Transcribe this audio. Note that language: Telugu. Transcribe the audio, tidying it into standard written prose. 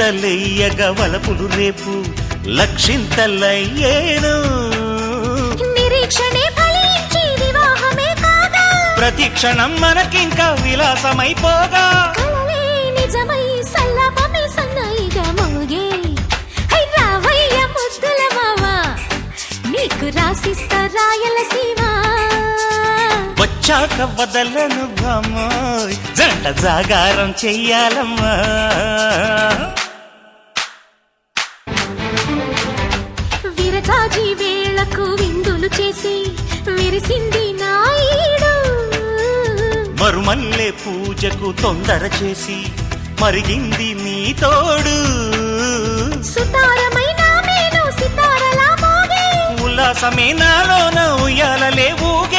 చింతలెయ్యగా వలపులు రేపు లక్షింతలయ్యేను. నిరీక్షణే ఫలించి వివాహమే కాగా ప్రతి క్షణం మనకింకా విలాసమైపోగా కలలే నిజమై సల్లాపమే సన్నాయిగా మోగే. హై రావయ్య ముద్దుల మావా నీకు రాసిస్తా రాయలసీమ. వచ్చాక వదలను బామోయ్ జంట జాగారం చెయ్యాలమ్మా. విరజాజి వేళకు విందులు చేసి విరిసింది నాయుడు. మరుమల్లె పూజకు తొందర చేసి మరిగింది నీ తోడు. సుతారమైన మేను సితారలా మోగే ఉల్లాసమే నాలోన ఉయ్యాలలే ఊగే.